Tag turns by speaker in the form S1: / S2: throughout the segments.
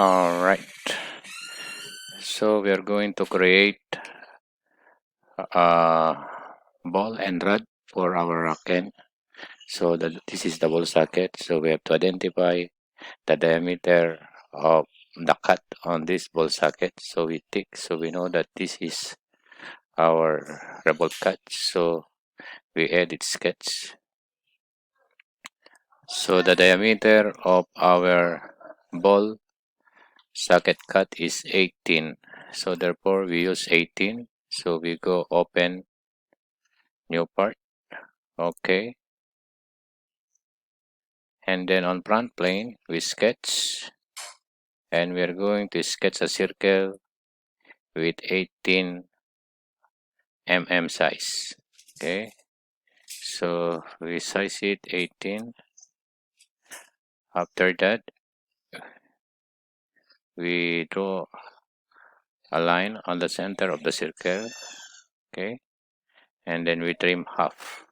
S1: All right, so we are going to create a ball and rod for our rocket. So this is the ball socket. So we have to identify the diameter of the cut on this ball socket. So we tick, so we know that this is our revolve cut. So we edit sketch. So the diameter of our ball socket cut is 18. So therefore we use 18. So we go open new part. Okay. And then on front plane we sketch, and we are going to sketch a circle with 18 mm size. Okay. So we size it 18. After that we draw a line on the center of the circle. Okay. And then we trim half.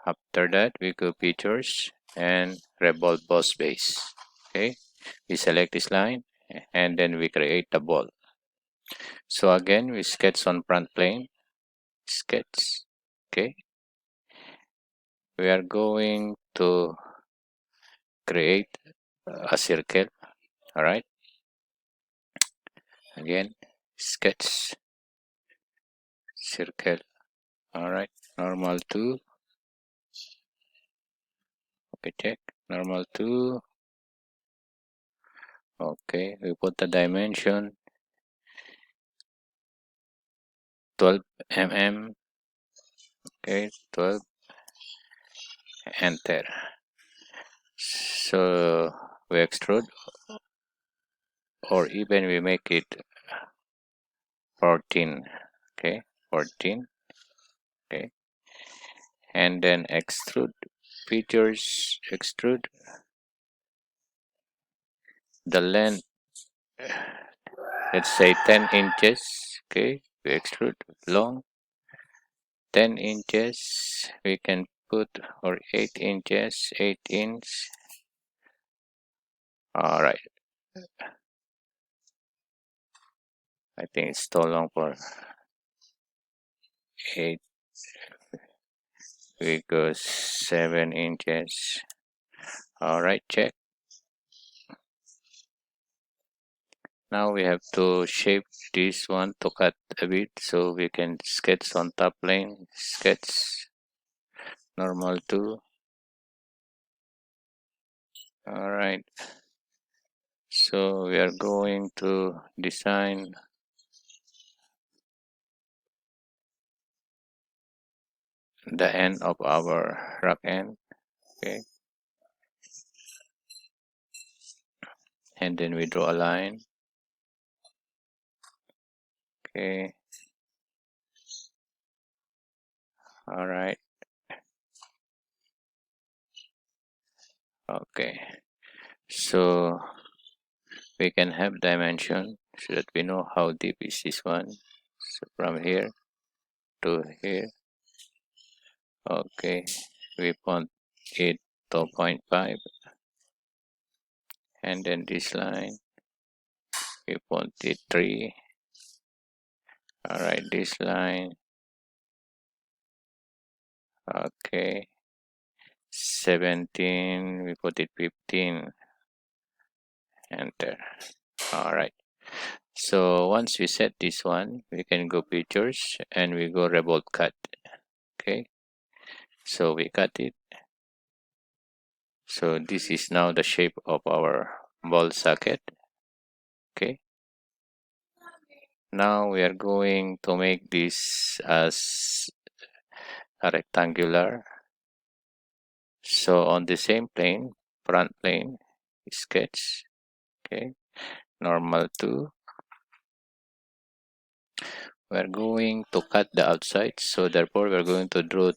S1: After that we go pictures and revolve boss base. Okay, we select this line and then we create the ball. So again we sketch on front plane, sketch. Okay, we are going to create a circle. All right, again sketch, circle. All right, normal 2. Okay, check normal 2. Okay, we put the dimension 12 mm. Okay, 12. Enter. So we extrude, or even we make it 14. Okay, 14. Okay, and then extrude features, extrude the length, let's say 10 inches. Okay, we extrude long 10 inches. We can put, or 8 inches, 8 inch. All right, I think it's too long for 8. We go 7 inches. All right, check. Now we have to shape this one to cut a bit, so we can sketch on top plane, sketch normal 2. All right, so we are going to design the end of our rock end. Okay, and then we draw a line. Okay, all right, okay, so we can have dimension so that we know how deep is this one. So from here to here. Okay, we want it to 0.5, and then this line we want it 3. All right, this line, okay, 17, we put it 15. Enter. All right, so once we set this one, we can go pictures and we go revolve cut. Okay, so we cut it. So this is now the shape of our ball socket. Okay, now we are going to make this as a rectangular. So on the same plane, front plane, sketch. Okay, normal 2. We're going to cut the outside, so therefore we're going to draw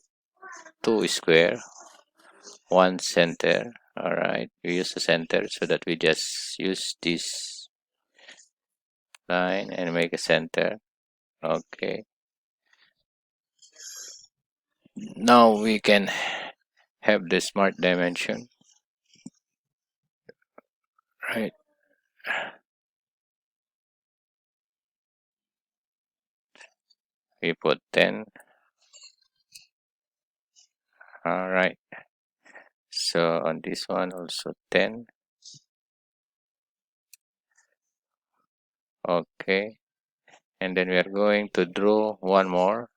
S1: 2 square, 1 center. All right, we use the center so that we just use this line and make a center. Okay, now we can have the smart dimension. right, we put 10. All right, so on this one also 10. Okay, and then we are going to draw one more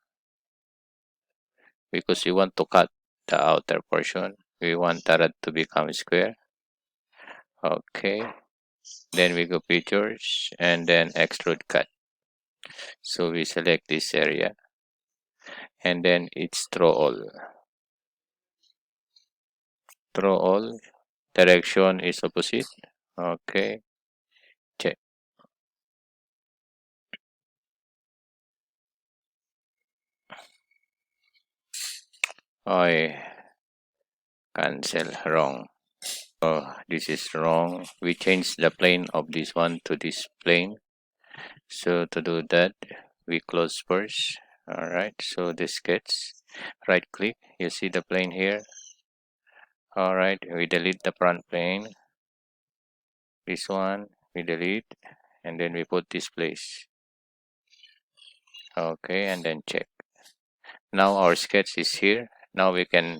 S1: because we want to cut the outer portion. We want the rod to become square. Okay, then we go pictures and then extrude cut. So we select this area and then it's draw all. Draw all. Direction is opposite. Okay, check. I cancel wrong. Oh, this is wrong. We change the plane of this one to this plane. So to do that, we close first. All right. So the sketch, right click. You see the plane here. All right. We delete the front plane. This one we delete, and then we put this place. Okay, and then check. Now our sketch is here. Now we can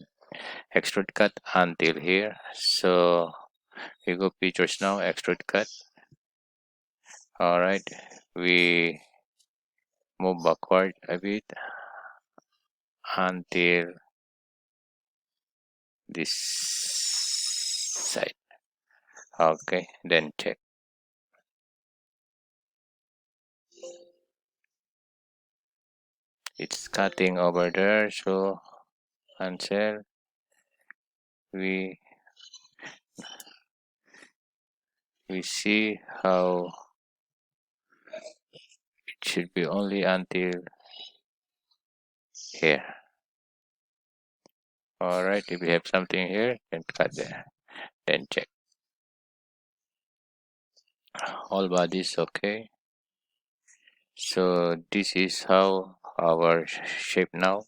S1: extrude cut until here. So we go pictures now. Extrude cut. All right. We move backward a bit until this side. Okay, then check. It's cutting over there, so cancel. We we see how it should be only until here. All right, if we have something here, then cut there. Then check. All bodies okay. So this is how our shape now.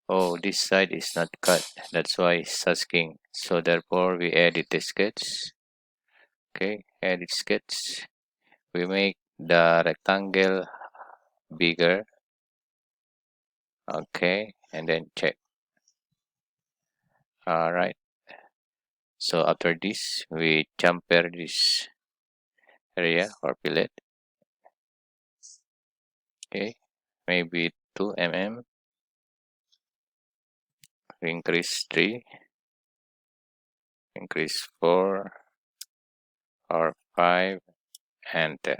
S1: Oh, this side is not cut. That's why it's asking. So therefore, we edit the sketch. Okay, edit sketch. We make the rectangle bigger. Okay, and then check. All right. So after this, we chamfer this area or fillet. Okay, maybe 2 mm. Increase 3, increase 4 or 5, enter.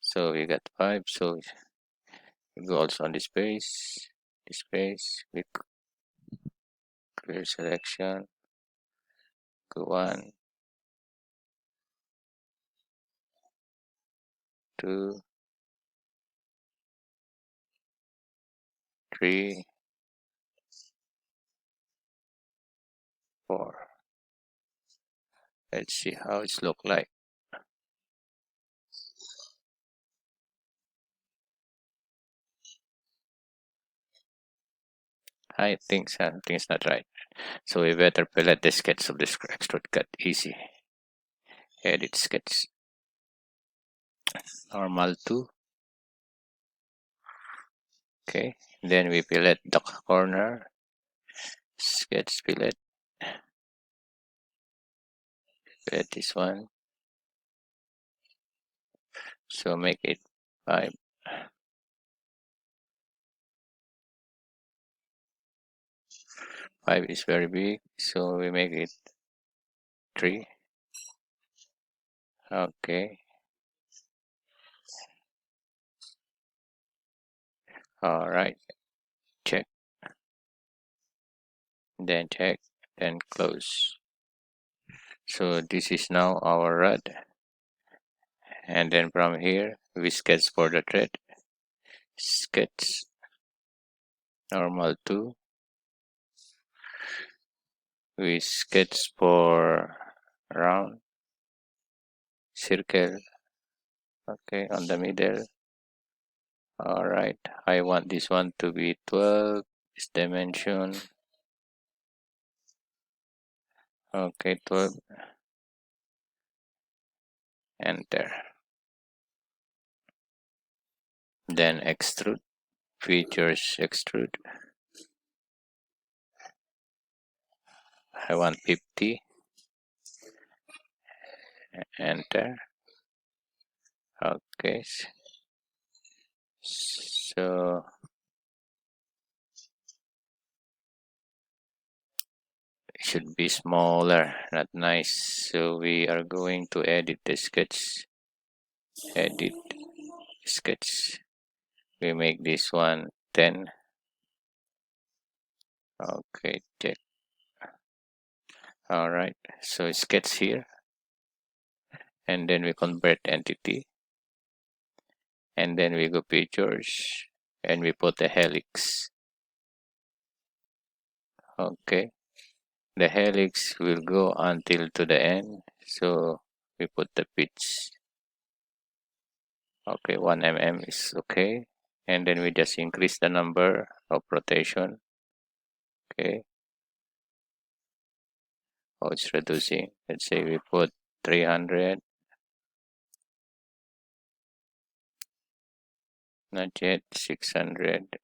S1: So we got 5. So we go also on this space, we clear selection, go 1, 2, 3, 4. Let's see how it's look like. I think something's not right. So we better fillet the sketch of this extrude cut. Easy. Edit sketch. Normal 2. Okay. Then we fillet the corner. Sketch fillet. Fillet this one. So make it 5. 5 is very big. So we make it 3. Okay. All right. Check. Then check. Then close. So this is now our rod. And then from here, we sketch for the thread. Sketch. Normal 2. We sketch for round. Circle. Okay, on the middle. All right. I want this one to be 12. This dimension. Okay, 12. enter. Then extrude, features extrude. I want 50, enter. Okay, so it should be smaller, not nice. So we are going to edit the sketch. Edit sketch. We make this one 10. Okay, check. All right, so sketch here, and then we convert entity, and then we go pictures, and we put the helix. Okay, the helix will go until to the end, so we put the pitch. Okay, 1 mm is okay, and then we just increase the number of rotation. Okay, oh, it's reducing. Let's say we put 300. Not yet. 600.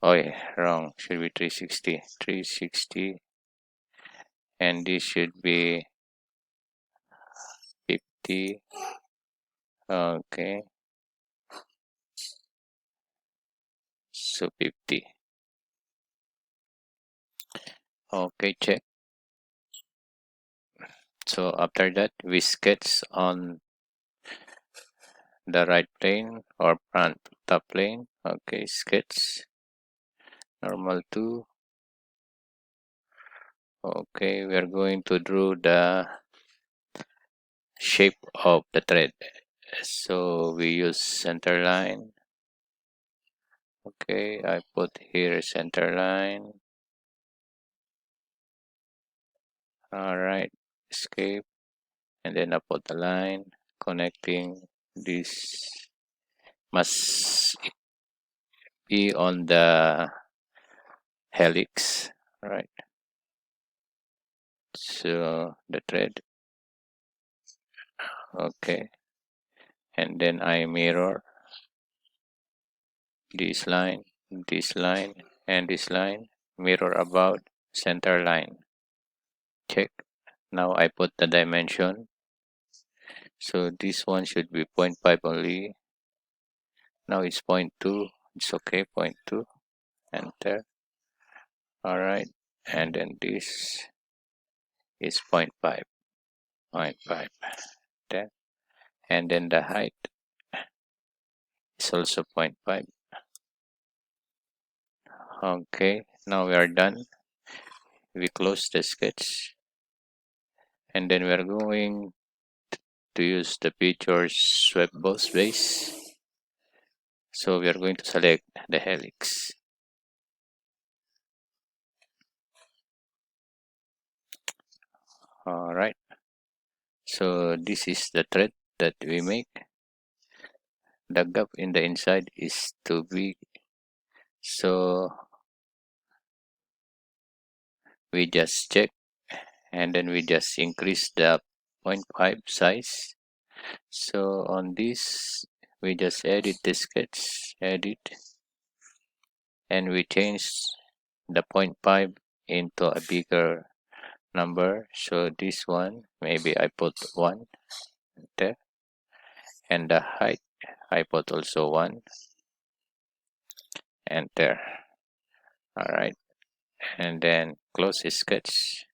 S1: Oh yeah, wrong. Should be 360. 360, and this should be 50. Okay, so 50. Okay, check. So after that, we sketch on the right plane or front top plane. Okay, sketch normal 2. Okay, we are going to draw the shape of the thread. So we use center line. Okay, I put here center line. All right, escape, and then I put the line connecting. This must be on the helix, right? So the thread, okay, and then I mirror this line, and this line, mirror about center line. Check. Now I put the dimension, so this one should be 0.5 only. Now it's 0.2. It's okay, 0.2. Enter. All right, and then this is 0.5. 0.5. There. And then the height is also 0.5. Okay, now we are done. We close the sketch, and then we are going to use the pictures swept both base. So we are going to select the helix. All right, so this is the thread that we make. The gap in the inside is too big, so we just check, and then we just increase the 0.5 size. So on this, we just edit the sketch, edit, and we change the 0.5 into a bigger number. So this one, maybe I put 1 there, and the height I put also 1, and there. All right, and then close the sketch.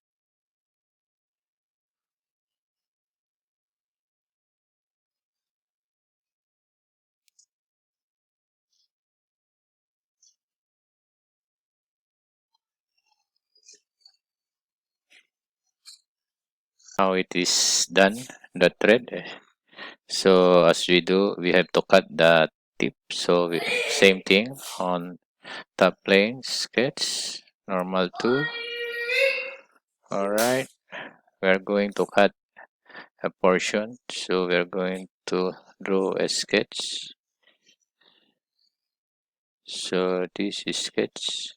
S1: Now it is done, the thread. So as we do, we have to cut the tip. So same thing on top plane, sketch, normal 2. All right, we're going to cut a portion. So we're going to draw a sketch. So this is sketch.